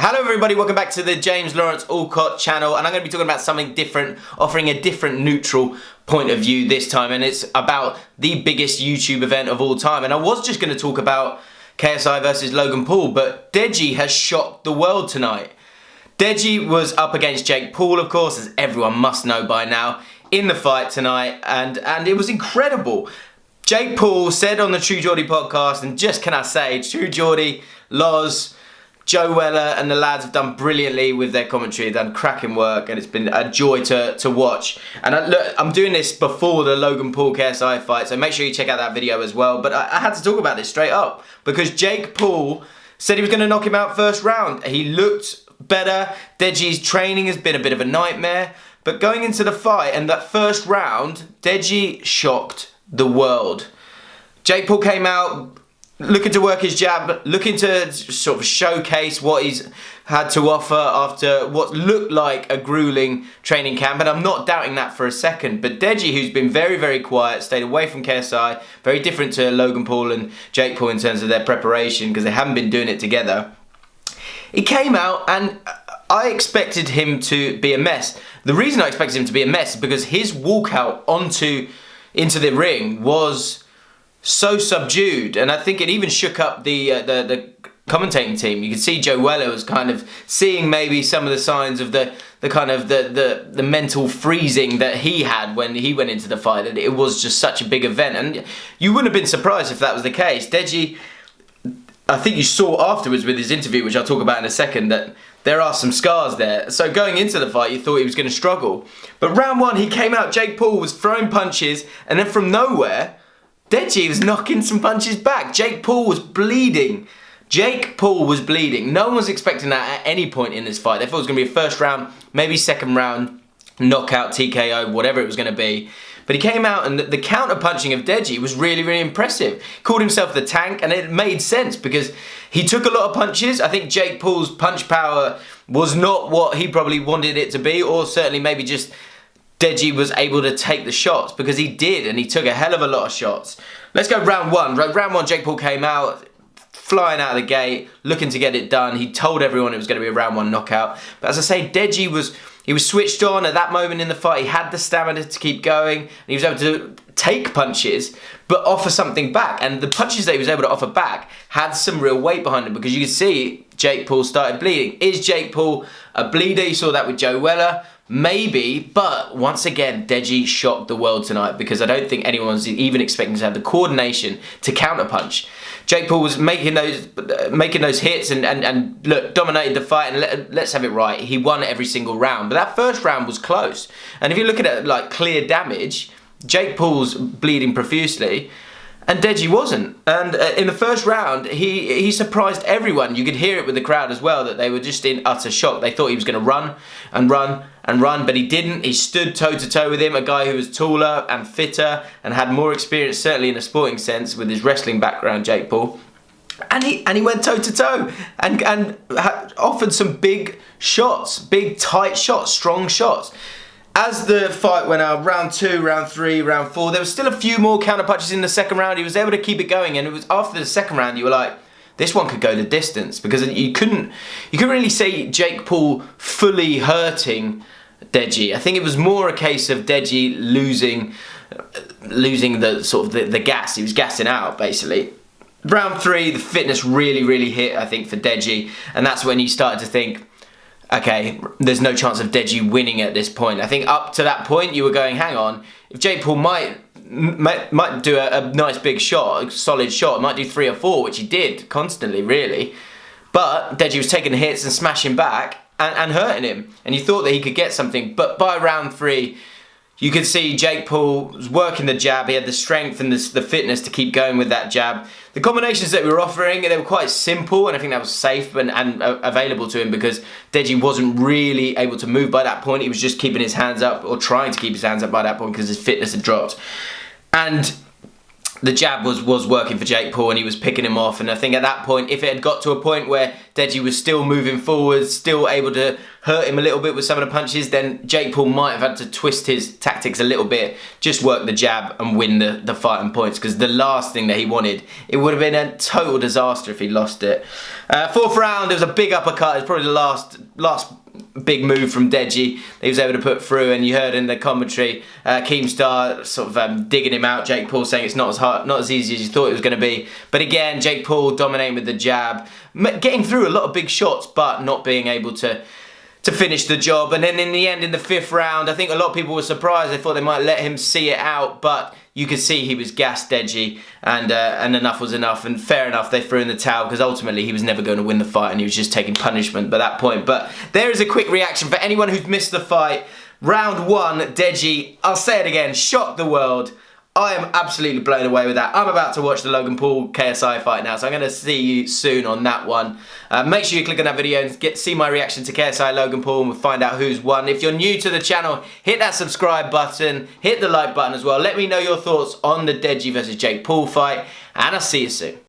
Hello everybody, welcome back to the James Lawrence Allcott channel, and I'm going to be talking about something different, offering a different neutral point of view this time, and it's about the biggest YouTube event of all time. And I was just going to talk about KSI versus Logan Paul, but Deji has shocked the world tonight. Deji was up against Jake Paul, of course, as everyone must know by now, in the fight tonight, and it was incredible. Jake Paul said on the True Geordie podcast, and just can I say, True Geordie, Loz, Joe Weller and the lads have done brilliantly with their commentary. They've done cracking work, and it's been a joy to watch. And I'm doing this before the Logan Paul KSI fight, so make sure you check out that video as well. But I had to talk about this straight up because Jake Paul said he was going to knock him out first round. He looked better. Deji's training has been a bit of a nightmare. But going into the fight and that first round, Deji shocked the world. Jake Paul came out looking to work his jab, looking to sort of showcase what he's had to offer after what looked like a grueling training camp, and I'm not doubting that for a second. But Deji, who's been very, very quiet, stayed away from KSI, very different to Logan Paul and Jake Paul in terms of their preparation because they haven't been doing it together. He came out and I expected him to be a mess. The reason I expected him to be a mess is because his walkout into the ring was so subdued, and I think it even shook up the commentating team. You could see Joe Weller was kind of seeing maybe some of the signs of the mental freezing that he had when he went into the fight, and it was just such a big event. And you wouldn't have been surprised if that was the case. Deji, I think you saw afterwards with his interview, which I'll talk about in a second, that there are some scars there. So going into the fight, you thought he was going to struggle. But round one, he came out, Jake Paul was throwing punches, and then from nowhere, Deji was knocking some punches back. Jake Paul was bleeding. Jake Paul was bleeding. No one was expecting that at any point in this fight. They thought it was going to be a first round, maybe second round, knockout, TKO, whatever it was going to be. But he came out and the counter punching of Deji was really, really impressive. He called himself the tank, and it made sense because he took a lot of punches. I think Jake Paul's punch power was not what he probably wanted it to be, or certainly maybe just Deji was able to take the shots, because he did, and he took a hell of a lot of shots. Let's go round one. Round one, Jake Paul came out, flying out of the gate, looking to get it done. He told everyone it was going to be a round one knockout. But as I say, Deji was switched on at that moment in the fight. He had the stamina to keep going, and he was able to take punches, but offer something back. And the punches that he was able to offer back had some real weight behind them, because you could see Jake Paul started bleeding. Is Jake Paul a bleeder? You saw that with Joe Weller. Maybe, but once again, Deji shocked the world tonight, because I don't think anyone's even expecting to have the coordination to counterpunch. Jake Paul was making those hits and look, dominated the fight, and let's have it right, he won every single round. But that first round was close, and if you look at it like clear damage, Jake Paul's bleeding profusely, and Deji wasn't. And in the first round, he surprised everyone. You could hear it with the crowd as well, that they were just in utter shock. They thought he was going to run and run and run, but he didn't. He stood toe-to-toe with him, a guy who was taller and fitter and had more experience, certainly in a sporting sense, with his wrestling background, Jake Paul. And he went toe-to-toe and offered some big shots, big, tight shots, strong shots. As the fight went out, round 2, round 3, round 4, there was still a few more counter punches in the second round. He was able to keep it going, and it was after the second round you were like, this one could go the distance, because you couldn't really see Jake Paul fully hurting Deji. I think it was more a case of Deji losing the sort of the gas. He was gassing out basically. Round 3, the fitness really, really hit, I think, for Deji, and that's when you started to think, okay, there's no chance of Deji winning at this point. I think up to that point you were going, hang on, if Jake Paul might do a nice big shot, a solid shot, might do 3 or 4, which he did constantly, really. But Deji was taking hits and smashing back and hurting him, and you thought that he could get something. But by round 3, you could see Jake Paul was working the jab. He had the strength and the fitness to keep going with that jab. The combinations that we were offering, they were quite simple, and I think that was safe and available to him, because Deji wasn't really able to move by that point. He was just keeping his hands up, or trying to keep his hands up by that point, because his fitness had dropped. And the jab was working for Jake Paul and he was picking him off, and I think at that point, if it had got to a point where Deji was still moving forwards, still able to hurt him a little bit with some of the punches, then Jake Paul might have had to twist his tactics a little bit, just work the jab and win the fight on points, because the last thing that he wanted, it would have been a total disaster if he lost it. Fourth round, there was a big uppercut. It was probably the last big move from Deji that he was able to put through, and you heard in the commentary Keemstar sort of digging him out, Jake Paul saying it's not as hard, not as easy as you thought it was going to be. But again, Jake Paul dominating with the jab, getting through a lot of big shots, but not being able to finish the job. And then in the end, in the fifth round, I think a lot of people were surprised. They thought they might let him see it out, but you could see he was gassed, Deji, and enough was enough. And fair enough, they threw in the towel, because ultimately he was never going to win the fight and he was just taking punishment by that point. But there is a quick reaction for anyone who's missed the fight. Round one, Deji, I'll say it again, shocked the world. I am absolutely blown away with that. I'm about to watch the Logan Paul KSI fight now, so I'm going to see you soon on that one. Make sure you click on that video and see my reaction to KSI Logan Paul, and we'll find out who's won. If you're new to the channel, hit that subscribe button, hit the like button as well. Let me know your thoughts on the Deji versus Jake Paul fight, and I'll see you soon.